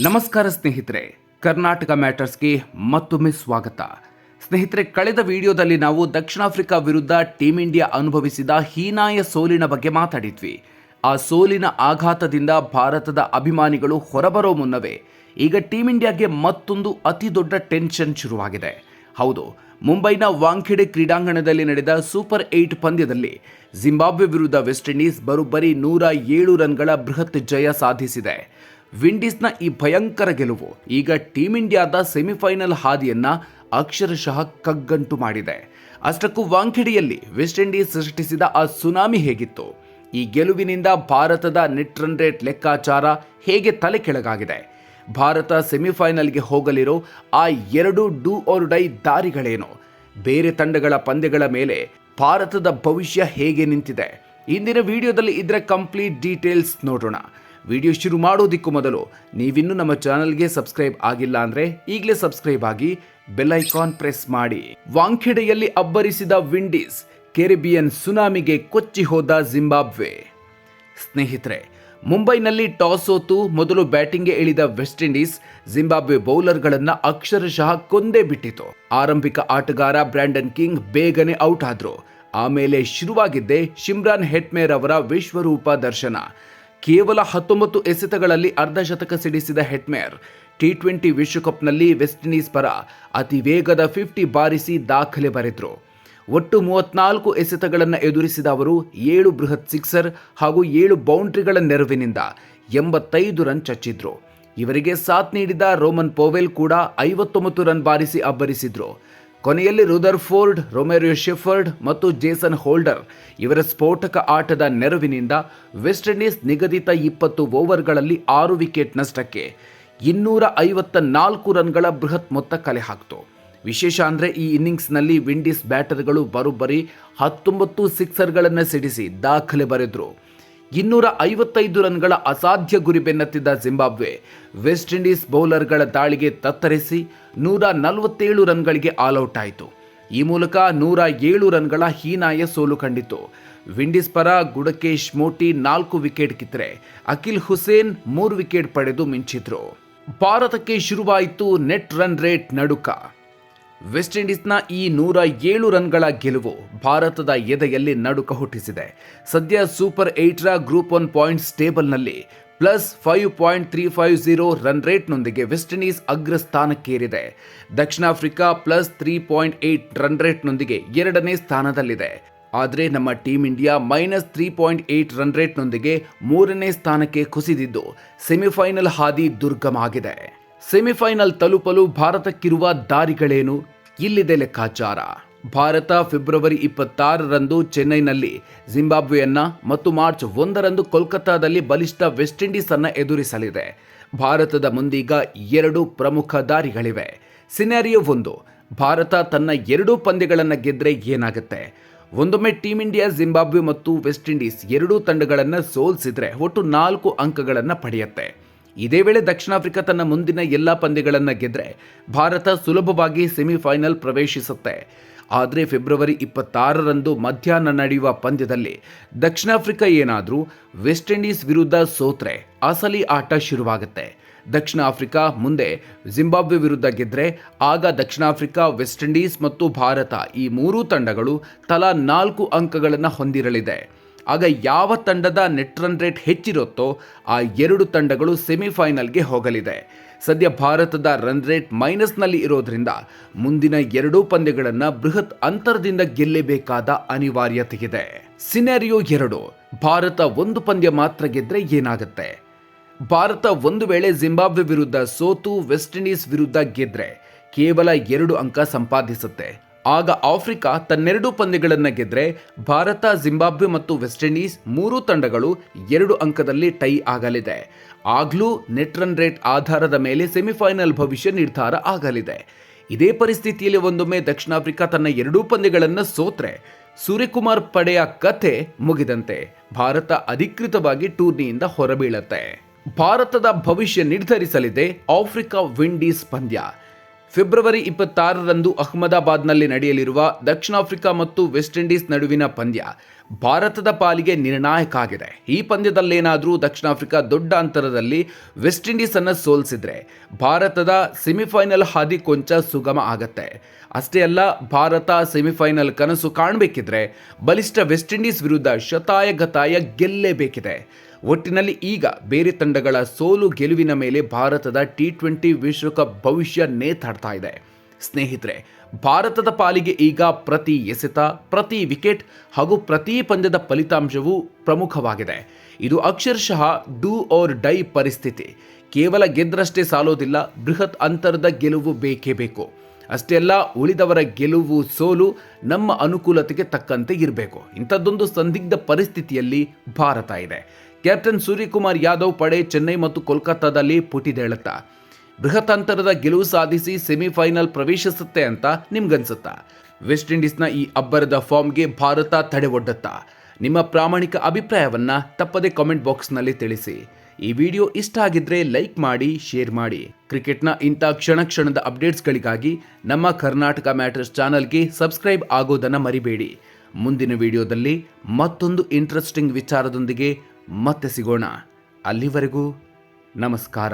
ನಮಸ್ಕಾರ ಸ್ನೇಹಿತರೆ, ಕರ್ನಾಟಕ ಮ್ಯಾಟರ್ಸ್ಗೆ ಮತ್ತೊಮ್ಮೆ ಸ್ವಾಗತ. ಸ್ನೇಹಿತರೆ, ಕಳೆದ ವಿಡಿಯೋದಲ್ಲಿ ನಾವು ದಕ್ಷಿಣ ಆಫ್ರಿಕಾ ವಿರುದ್ಧ ಟೀಂ ಇಂಡಿಯಾ ಅನುಭವಿಸಿದ ಹೀನಾಯ ಸೋಲಿನ ಬಗ್ಗೆ ಮಾತಾಡಿದ್ವಿ. ಆ ಸೋಲಿನ ಆಘಾತದಿಂದ ಭಾರತದ ಅಭಿಮಾನಿಗಳು ಹೊರಬರೋ ಮುನ್ನವೇ ಈಗ ಟೀಂ ಇಂಡಿಯಾಗೆ ಮತ್ತೊಂದು ಅತಿ ದೊಡ್ಡ ಟೆನ್ಷನ್ ಶುರುವಾಗಿದೆ. ಹೌದು, ಮುಂಬೈನ ವಾಂಖೆಡೆ ಕ್ರೀಡಾಂಗಣದಲ್ಲಿ ನಡೆದ ಸೂಪರ್ 8 ಪಂದ್ಯದಲ್ಲಿ ಜಿಂಬಾಬ್ವೆ ವಿರುದ್ಧ ವೆಸ್ಟ್ ಇಂಡೀಸ್ ಬರೋಬ್ಬರಿ 107 ರನ್ಗಳ ಬೃಹತ್ ಜಯ ಸಾಧಿಸಿದೆ. ವಿಂಡೀಸ್ನ ಈ ಭಯಂಕರ ಗೆಲುವು ಈಗ ಟೀಂ ಇಂಡಿಯಾದ ಸೆಮಿಫೈನಲ್ ಹಾದಿಯನ್ನ ಅಕ್ಷರಶಃ ಕಗ್ಗಂಟು ಮಾಡಿದೆ. ಅಷ್ಟಕ್ಕೂ ವಾಂಖೆಡೆಯಲ್ಲಿ ವೆಸ್ಟ್ ಇಂಡೀಸ್ ಸೃಷ್ಟಿಸಿದ ಆ ಸುನಾಮಿ ಹೇಗಿತ್ತು? ಈ ಗೆಲುವಿನಿಂದ ಭಾರತದ ನೆಟ್ ರನ್ ರೇಟ್ ಲೆಕ್ಕಾಚಾರ ಹೇಗೆ ತಲೆ ಕೆಳಗಾಗಿದೆ? ಭಾರತ ಸೆಮಿಫೈನಲ್ಗೆ ಹೋಗಲಿರೋ ಆ 2 ಡೂ ಆರ್ ಡೈ ದಾರಿಗಳೇನು? ಬೇರೆ ತಂಡಗಳ ಪಂದ್ಯಗಳ ಮೇಲೆ ಭಾರತದ ಭವಿಷ್ಯ ಹೇಗೆ ನಿಂತಿದೆ? ಇಂದಿನ ವಿಡಿಯೋದಲ್ಲಿ ಇದರ ಕಂಪ್ಲೀಟ್ ಡೀಟೇಲ್ಸ್ ನೋಡೋಣ. ವಿಡಿಯೋ ಶುರು ಮಾಡೋದಕ್ಕೂ ಮೊದಲು ನೀವಿನ್ನೂ ನಮ್ಮ ಚಾನಲ್ಗೆ ಸಬ್ಸ್ಕ್ರೈಬ್ ಆಗಿಲ್ಲ ಅಂದರೆ ಈಗಲೇ ಸಬ್ಸ್ಕ್ರೈಬ್ ಆಗಿ ಬೆಲ್ ಐಕಾನ್ ಪ್ರೆಸ್ ಮಾಡಿ. ವಾಂಖೆಡೆಯಲ್ಲಿ ಅಬ್ಬರಿಸಿದ ವಿಂಡೀಸ್, ಕೆರಿಬಿಯನ್ ಸುನಾಮಿಗೆ ಕೊಚ್ಚಿ ಹೋದ ಜಿಂಬಾಬ್ವೆ. ಸ್ನೇಹಿತರೆ, ಮುಂಬೈನಲ್ಲಿ ಟಾಸ್ ಸೋತು ಮೊದಲು ಬ್ಯಾಟಿಂಗ್ಗೆ ಇಳಿದ ವೆಸ್ಟ್ ಇಂಡೀಸ್ ಜಿಂಬಾಬ್ವೆ ಬೌಲರ್ಗಳನ್ನು ಅಕ್ಷರಶಃ ಕೊಂದೇ ಬಿಟ್ಟಿತು. ಆರಂಭಿಕ ಆಟಗಾರ ಬ್ರ್ಯಾಂಡನ್ ಕಿಂಗ್ ಬೇಗನೆ ಔಟ್ ಆದ್ರು. ಆಮೇಲೆ ಶುರುವಾಗಿದ್ದೇ ಶಿಮ್ರಾನ್ ಹೆಟ್ಮೇರ್ ಅವರ ವಿಶ್ವರೂಪ ದರ್ಶನ. ಕೇವಲ 19 ಎಸೆತಗಳಲ್ಲಿ ಅರ್ಧಶತಕ ಸಿಡಿಸಿದ ಹೆಟ್ಮೇರ್ T20 ವಿಶ್ವಕಪ್ನಲ್ಲಿ ವೆಸ್ಟ್ ಇಂಡೀಸ್ ಪರ ಅತಿ ವೇಗದ 50 ಬಾರಿಸಿ ದಾಖಲೆ ಬರೆದ್ರು. ಒಟ್ಟು 34 ಎಸೆತಗಳನ್ನು ಎದುರಿಸಿದ ಅವರು 7 ಬೃಹತ್ ಸಿಕ್ಸರ್ ಹಾಗೂ 7 ಬೌಂಡ್ರಿಗಳ ನೆರವಿನಿಂದ 85 ರನ್ ಚಚ್ಚಿದ್ರು. ಇವರಿಗೆ ಸಾಥ್ ನೀಡಿದ ರೋಮನ್ ಪೋವೆಲ್ ಕೂಡ 59 ರನ್ ಬಾರಿಸಿ ಅಬ್ಬರಿಸಿದ್ರು. ಕೊನೆಯಲ್ಲಿ ರುದರ್ಫೋರ್ಡ್, ರೊಮೆರಿಯೋ ಶೆಫರ್ಡ್ ಮತ್ತು ಜೇಸನ್ ಹೋಲ್ಡರ್ ಇವರ ಸ್ಫೋಟಕ ಆಟದ ನೆರವಿನಿಂದ ವೆಸ್ಟ್ ಇಂಡೀಸ್ ನಿಗದಿತ 20 ಓವರ್ಗಳಲ್ಲಿ 6 ವಿಕೆಟ್ ನಷ್ಟಕ್ಕೆ 254 ರನ್ಗಳ ಬೃಹತ್ ಮೊತ್ತ ಕಲೆ ಹಾಕಿತು. ವಿಶೇಷ ಅಂದರೆ ಈ ಇನ್ನಿಂಗ್ಸ್ನಲ್ಲಿ ವಿಂಡೀಸ್ ಬ್ಯಾಟರ್ಗಳು ಬರೋಬ್ಬರಿ 19 ಸಿಕ್ಸರ್ಗಳನ್ನು ಸಿಡಿಸಿ ದಾಖಲೆ ಬರೆದ್ರು. 255 ರನ್ಗಳ ಅಸಾಧ್ಯ ಗುರಿ ಬೆನ್ನತ್ತಿದ್ದ ಜಿಂಬಾಬ್ವೆ ವೆಸ್ಟ್ ಇಂಡೀಸ್ ಬೌಲರ್ಗಳ ದಾಳಿಗೆ ತತ್ತರಿಸಿ 147 ರನ್ಗಳಿಗೆ ಆಲ್ಔಟ್ ಆಯಿತು. ಈ ಮೂಲಕ 107 ರನ್ಗಳ ಹೀನಾಯ ಸೋಲು ಕಂಡಿತು. ವಿಂಡೀಸ್ ಪರ ಗುಡಕೇಶ್ ಮೋಟಿ 4 ವಿಕೆಟ್ ಕಿತ್ತರೆ ಅಕಿಲ್ ಹುಸೇನ್ 3 ವಿಕೆಟ್ ಪಡೆದು ಮಿಂಚಿದ್ರು. ಭಾರತಕ್ಕೆ ಶುರುವಾಯಿತು ನೆಟ್ ರನ್ ರೇಟ್ ನಡುಕ. ವೆಸ್ಟ್ ಇಂಡೀಸ್ನ ಈ 107 ರನ್ಗಳ ಗೆಲುವು ಭಾರತದ ಎದೆಯಲ್ಲಿ ನಡುಕ ಹುಟ್ಟಿಸಿದೆ. ಸದ್ಯ ಸೂಪರ್ 8ರ ಗ್ರೂಪ್ 1 ಪಾಯಿಂಟ್ಸ್ ಟೇಬಲ್ನಲ್ಲಿ +5.350 ರನ್ ರೇಟ್ನೊಂದಿಗೆ ವೆಸ್ಟ್ ಇಂಡೀಸ್ ಅಗ್ರಸ್ಥಾನಕ್ಕೇರಿದೆ. ದಕ್ಷಿಣ ಆಫ್ರಿಕಾ +3.8 ರನ್ ರೇಟ್ನೊಂದಿಗೆ 2ನೇ ಸ್ಥಾನದಲ್ಲಿದೆ. ಆದರೆ ನಮ್ಮ ಟೀಂ ಇಂಡಿಯಾ -3.8 ರನ್ ರೇಟ್ನೊಂದಿಗೆ 3ನೇ ಸ್ಥಾನಕ್ಕೆ ಕುಸಿದಿದ್ದು ಸೆಮಿಫೈನಲ್ ಹಾದಿ ದುರ್ಗಮ ಆಗಿದೆ. ಸೆಮಿಫೈನಲ್ ತಲುಪಲು ಭಾರತಕ್ಕಿರುವ ದಾರಿಗಳೇನು? ಇಲ್ಲಿದೆ ಲೆಕ್ಕಾಚಾರ. ಭಾರತ ಫೆಬ್ರವರಿ 26ರಂದು ಚೆನ್ನೈನಲ್ಲಿ ಜಿಂಬಾಬ್ವೆಯನ್ನ ಮತ್ತು ಮಾರ್ಚ್ 1ರಂದು ಕೋಲ್ಕತ್ತಾದಲ್ಲಿ ಬಲಿಷ್ಠ ವೆಸ್ಟ್ ಇಂಡೀಸ್ ಅನ್ನ ಎದುರಿಸಲಿದೆ. ಭಾರತದ ಮುಂದೀಗ 2 ಪ್ರಮುಖ ದಾರಿಗಳಿವೆ. ಸಿನಾರಿಯೋ 1, ಭಾರತ ತನ್ನ 2 ಪಂದ್ಯಗಳನ್ನು ಗೆದ್ರೆ ಏನಾಗುತ್ತೆ? ಒಂದೊಮ್ಮೆ ಟೀಂ ಇಂಡಿಯಾ ಜಿಂಬಾಬ್ವೆ ಮತ್ತು ವೆಸ್ಟ್ ಇಂಡೀಸ್ 2 ತಂಡಗಳನ್ನು ಸೋಲಿಸಿದ್ರೆ ಒಟ್ಟು 4 ಅಂಕಗಳನ್ನು ಪಡೆಯುತ್ತೆ. ಇದೇ ವೇಳೆ ದಕ್ಷಿಣ ಆಫ್ರಿಕಾ ತನ್ನ ಮುಂದಿನ ಎಲ್ಲ ಪಂದ್ಯಗಳನ್ನು ಗೆದ್ರೆ ಭಾರತ ಸುಲಭವಾಗಿ ಸೆಮಿಫೈನಲ್ ಪ್ರವೇಶಿಸುತ್ತೆ. ಆದರೆ ಫೆಬ್ರವರಿ 26ರಂದು ಮಧ್ಯಾಹ್ನ ನಡೆಯುವ ಪಂದ್ಯದಲ್ಲಿ ದಕ್ಷಿಣ ಆಫ್ರಿಕಾ ಏನಾದರೂ ವೆಸ್ಟ್ ಇಂಡೀಸ್ ವಿರುದ್ಧ ಸೋತ್ರೆ ಅಸಲಿ ಆಟ ಶುರುವಾಗುತ್ತೆ. ದಕ್ಷಿಣ ಆಫ್ರಿಕಾ ಮುಂದೆ ಜಿಂಬಾಬ್ವೆ ವಿರುದ್ಧ ಗೆದ್ರೆ ಆಗ ದಕ್ಷಿಣ ಆಫ್ರಿಕಾ, ವೆಸ್ಟ್ ಇಂಡೀಸ್ ಮತ್ತು ಭಾರತ ಈ 3 ತಂಡಗಳು ತಲಾ 4 ಅಂಕಗಳನ್ನು ಹೊಂದಿರಲಿದೆ. ಆಗ ಯಾವ ತಂಡದ ನೆಟ್ ರನ್ ರೇಟ್ ಹೆಚ್ಚಿರುತ್ತೋ ಆ 2 ತಂಡಗಳು ಸೆಮಿಫೈನಲ್ಗೆ ಹೋಗಲಿದೆ. ಸದ್ಯ ಭಾರತದ ರನ್ ರೇಟ್ ಮೈನಸ್ನಲ್ಲಿ ಇರೋದ್ರಿಂದ ಮುಂದಿನ 2 ಪಂದ್ಯಗಳನ್ನು ಬೃಹತ್ ಅಂತರದಿಂದ ಗೆಲ್ಲಬೇಕಾದ ಅನಿವಾರ್ಯತೆ ಇದೆ. ಸಿನಾರಿಯೋ 2, ಭಾರತ 1 ಪಂದ್ಯ ಮಾತ್ರ ಗೆದ್ರೆ ಏನಾಗುತ್ತೆ? ಭಾರತ ಒಂದು ವೇಳೆ ಜಿಂಬಾಬ್ವೆ ವಿರುದ್ಧ ಸೋತು ವೆಸ್ಟ್ ಇಂಡೀಸ್ ವಿರುದ್ಧ ಗೆದ್ರೆ ಕೇವಲ 2 ಅಂಕ ಸಂಪಾದಿಸುತ್ತೆ. ಆಗ ಆಫ್ರಿಕಾ ತನ್ನೆರಡು ಪಂದ್ಯಗಳನ್ನು ಗೆದ್ರೆ ಭಾರತ, ಜಿಂಬಾಬ್ವೆ ಮತ್ತು ವೆಸ್ಟ್ ಇಂಡೀಸ್ 3 ತಂಡಗಳು 2 ಅಂಕದಲ್ಲಿ ಟೈ ಆಗಲಿದೆ. ಆಗ್ಲೂ ನೆಟ್ ರನ್ ರೇಟ್ ಆಧಾರದ ಮೇಲೆ ಸೆಮಿಫೈನಲ್ ಭವಿಷ್ಯ ನಿರ್ಧಾರ ಆಗಲಿದೆ. ಇದೇ ಪರಿಸ್ಥಿತಿಯಲ್ಲಿ ಒಂದೊಮ್ಮೆ ದಕ್ಷಿಣ ಆಫ್ರಿಕಾ ತನ್ನ 2 ಪಂದ್ಯಗಳನ್ನು ಸೋತ್ರೆ ಸೂರ್ಯಕುಮಾರ್ ಪಡೆಯ ಕಥೆ ಮುಗಿದಂತೆ. ಭಾರತ ಅಧಿಕೃತವಾಗಿ ಟೂರ್ನಿಯಿಂದ ಹೊರಬೀಳುತ್ತೆ. ಭಾರತದ ಭವಿಷ್ಯ ನಿರ್ಧರಿಸಲಿದೆ ಆಫ್ರಿಕಾ ವಿಂಡೀಸ್ ಪಂದ್ಯ. ಫೆಬ್ರವರಿ 26ರಂದು ಅಹ್ಮದಾಬಾದ್ನಲ್ಲಿ ನಡೆಯಲಿರುವ ದಕ್ಷಿಣ ಆಫ್ರಿಕಾ ಮತ್ತು ವೆಸ್ಟ್ ಇಂಡೀಸ್ ನಡುವಿನ ಪಂದ್ಯ ಭಾರತದ ಪಾಲಿಗೆ ನಿರ್ಣಾಯಕ ಆಗಿದೆ. ಈ ಪಂದ್ಯದಲ್ಲೇನಾದರೂ ದಕ್ಷಿಣ ಆಫ್ರಿಕಾ ದೊಡ್ಡ ಅಂತರದಲ್ಲಿ ವೆಸ್ಟ್ ಇಂಡೀಸ್ ಅನ್ನು ಸೋಲಿಸಿದ್ರೆ ಭಾರತದ ಸೆಮಿಫೈನಲ್ ಹಾದಿ ಕೊಂಚ ಸುಗಮ ಆಗತ್ತೆ. ಅಷ್ಟೇ ಅಲ್ಲ, ಭಾರತ ಸೆಮಿಫೈನಲ್ ಕನಸು ಕಾಣಬೇಕಿದ್ರೆ ಬಲಿಷ್ಠ ವೆಸ್ಟ್ ಇಂಡೀಸ್ ವಿರುದ್ಧ ಶತಾಯಗತಾಯ ಗೆಲ್ಲೇಬೇಕಿದೆ. ಒಟ್ಟಿನಲ್ಲಿ ಈಗ ಬೇರೆ ತಂಡಗಳ ಸೋಲು ಗೆಲುವಿನ ಮೇಲೆ ಭಾರತದ T20 ವಿಶ್ವಕಪ್ ಭವಿಷ್ಯ ನೇತಾಡ್ತಾ ಇದೆ. ಸ್ನೇಹಿತರೆ, ಭಾರತದ ಪಾಲಿಗೆ ಈಗ ಪ್ರತಿ ಎಸೆತ, ಪ್ರತಿ ವಿಕೆಟ್ ಹಾಗೂ ಪ್ರತಿ ಪಂದ್ಯದ ಫಲಿತಾಂಶವು ಪ್ರಮುಖವಾಗಿದೆ. ಇದು ಅಕ್ಷರಶಃ ಡೂ ಆರ್ ಡೈ ಪರಿಸ್ಥಿತಿ. ಕೇವಲ ಗೆದ್ರಷ್ಟೇ ಸಾಲೋದಿಲ್ಲ, ಬೃಹತ್ ಅಂತರದ ಗೆಲುವು ಬೇಕೇ ಬೇಕು. ಅಷ್ಟೇ ಅಲ್ಲ, ಉಳಿದವರ ಗೆಲುವು ಸೋಲು ನಮ್ಮ ಅನುಕೂಲತೆಗೆ ತಕ್ಕಂತೆ ಇರಬೇಕು. ಇಂಥದ್ದೊಂದು ಸಂದಿಗ್ಧ ಪರಿಸ್ಥಿತಿಯಲ್ಲಿ ಭಾರತ ಇದೆ. ಕ್ಯಾಪ್ಟನ್ ಸೂರ್ಯಕುಮಾರ್ ಯಾದವ್ ಪಡೆ ಚೆನ್ನೈ ಮತ್ತು ಕೋಲ್ಕತ್ತಾದಲ್ಲಿ ಪುಟಿದೇಳುತ್ತಾ ಬೃಹತ್ ಅಂತರದ ಗೆಲುವು ಸಾಧಿಸಿ ಸೆಮಿಫೈನಲ್ ಪ್ರವೇಶಿಸುತ್ತೆ ಅಂತ ನಿಮ್ಗನ್ಸುತ್ತಾ? ವೆಸ್ಟ್ ಇಂಡೀಸ್ನ ಈ ಅಬ್ಬರದ ಫಾರ್ಮ್ಗೆ ಭಾರತ ತಡೆ ಒಡ್ಡುತ್ತಾ? ನಿಮ್ಮ ಪ್ರಾಮಾಣಿಕ ಅಭಿಪ್ರಾಯವನ್ನ ತಪ್ಪದೆ ಕಾಮೆಂಟ್ ಬಾಕ್ಸ್ನಲ್ಲಿ ತಿಳಿಸಿ. ಈ ವಿಡಿಯೋ ಇಷ್ಟ ಆಗಿದ್ರೆ ಲೈಕ್ ಮಾಡಿ, ಶೇರ್ ಮಾಡಿ. ಕ್ರಿಕೆಟ್ನ ಇಂಥ ಕ್ಷಣದ ಅಪ್ಡೇಟ್ಸ್ಗಳಿಗಾಗಿ ನಮ್ಮ ಕರ್ನಾಟಕ ಮ್ಯಾಟರ್ಸ್ ಚಾನಲ್ಗೆ ಸಬ್ಸ್ಕ್ರೈಬ್ ಆಗೋದನ್ನು ಮರಿಬೇಡಿ. ಮುಂದಿನ ವಿಡಿಯೋದಲ್ಲಿ ಮತ್ತೊಂದು ಇಂಟ್ರೆಸ್ಟಿಂಗ್ ವಿಚಾರದೊಂದಿಗೆ ಮತ್ತೆ ಸಿಗೋಣ. ಅಲ್ಲಿವರೆಗೂ ನಮಸ್ಕಾರ.